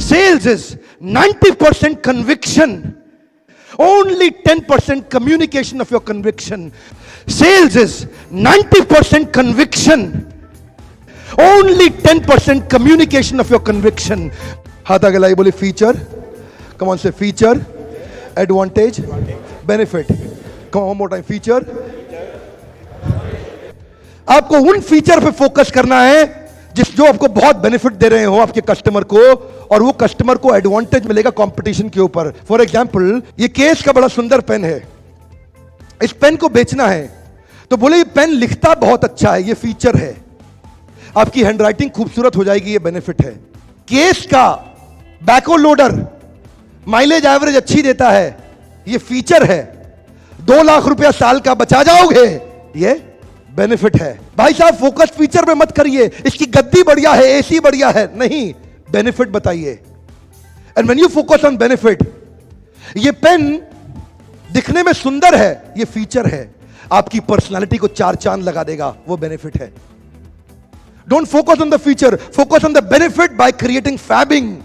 Sales is 90% conviction, only 10% communication of your conviction. Sales is 90% conviction, only 10% communication of your conviction. हाथ आगे लाई बोले feature, come on say feature, advantage, benefit. Come on one more time, feature. आपको उन feature पे focus करना है जो आपको बहुत बेनिफिट दे रहे हो आपके कस्टमर को, और वो कस्टमर को एडवांटेज मिलेगा कंपटीशन के ऊपर. फॉर एग्जांपल, ये केस का बड़ा सुंदर पेन है, इस पेन को बेचना है तो बोले ये पेन लिखता बहुत अच्छा है, ये फीचर है, आपकी हैंडराइटिंग खूबसूरत हो जाएगी, ये बेनिफिट है. केस का बैको लोडर माइलेज एवरेज अच्छी देता है, ये फीचर है. 2 लाख रुपया साल का बचा जाओगे, ये बेनिफिट है. भाई साहब फोकस फीचर पे मत करिए, इसकी गद्दी बढ़िया है, एसी बढ़िया है, नहीं, बेनिफिट बताइए. And when you focus on benefit, ये पेन दिखने में सुंदर है, ये फीचर है, आपकी पर्सनालिटी को 4 चांद लगा देगा, वो बेनिफिट है. Don't focus on the feature, focus on the benefit by creating fabbing.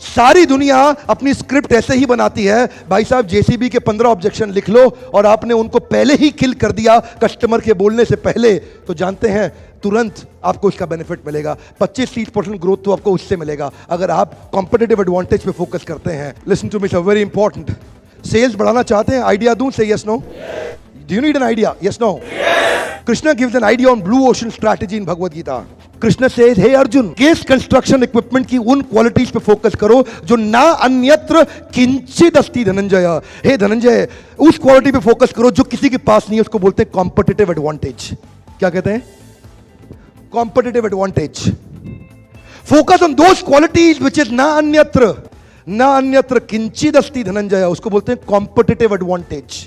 सारी दुनिया अपनी स्क्रिप्ट ऐसे ही बनाती है. भाई साहब जेसीबी के 15 ऑब्जेक्शन लिख लो और आपने उनको पहले ही किल कर दिया कस्टमर के बोलने से पहले, तो जानते हैं तुरंत आपको इसका बेनिफिट मिलेगा. 25-30% ग्रोथ तो आपको उससे मिलेगा अगर आप कॉम्पिटिटिव एडवांटेज पे फोकस करते हैं. Listen to me sir, very important. Sales बढ़ाना चाहते हैं, आइडिया दूं, से yes no? Do you need an idea? Yes no? Krishna gives an idea on blue ocean strategy in Bhagavad Gita. Krishna says, hey Arjun, case construction equipment की उन qualities पे focus करो जो ना अन्यत्र किंचित अस्ति धनंजय. हे धनंजय, उस क्वालिटी पे फोकस करो जो किसी के पास नहीं है, उसको बोलते हैं कॉम्पिटिटिव एडवांटेज. क्या कहते हैं? Competitive advantage. Focus on those qualities which is ना अन्यत्र किंचित अस्ति धनंजय, उसको बोलते हैं कॉम्पिटिटिव एडवांटेज.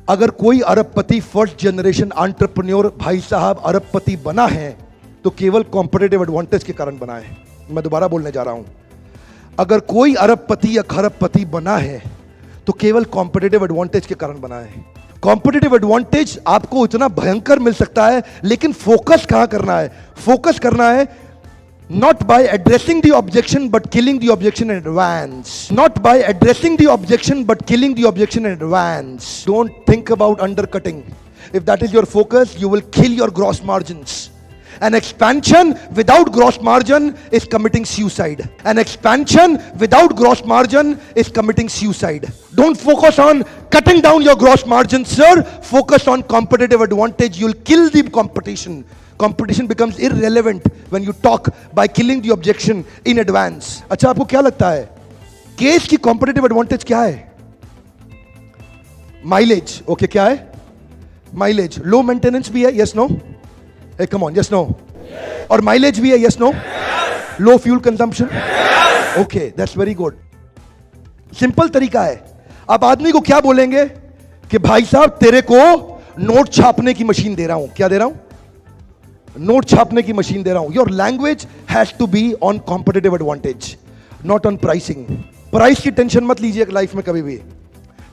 अगर कोई अरबपति फर्स्ट जनरेशन एंटरप्रेन्योर भाई साहब अरबपति बना है तो केवल कॉम्पिटिटिव एडवांटेज के कारण बना है. मैं दोबारा बोलने जा रहा हूं, अगर कोई अरबपति या खरबपति बना है तो केवल कॉम्पिटिटिव एडवांटेज के कारण बना है. कॉम्पिटिटिव एडवांटेज आपको इतना भयंकर मिल सकता है, लेकिन फोकस कहां करना है? फोकस करना है not by addressing the objection but killing the objection in advance. Not by addressing the objection but killing the objection in advance. Don't think about undercutting. If that is your focus, you will kill your gross margins. An expansion without gross margin is committing suicide. An expansion without gross margin is committing suicide. Don't focus on cutting down your gross margin, sir. Focus on competitive advantage. You'll kill the competition. Competition becomes irrelevant when you talk by killing the objection in advance. अच्छा, आपको क्या लगता है case की competitive advantage क्या है? Mileage. Okay, क्या है? माइलेज. लो मेंटेनेंस भी है, yes no? Hey come on, yes no? और माइलेज भी है, yes no? Low fuel consumption. Okay, that's very good. Simple तरीका है. आप आदमी को क्या बोलेंगे कि भाई साहब तेरे को नोट छापने की मशीन दे रहा हूं. क्या दे रहा हूं? नोट छापने की मशीन दे रहा हूं. Your language has to be on competitive advantage, not on pricing. Price की टेंशन मत लीजिए लाइफ में कभी भी.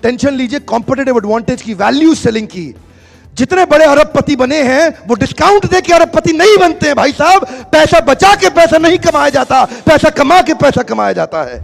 टेंशन लीजिए कॉम्पिटिटिव एडवांटेज की, वैल्यू सेलिंग की. जितने बड़े अरबपति बने हैं वो डिस्काउंट दे के अरबपति नहीं बनते हैं भाई साहब. पैसा बचा के पैसा नहीं कमाया जाता, पैसा कमा के पैसा कमाया जाता है.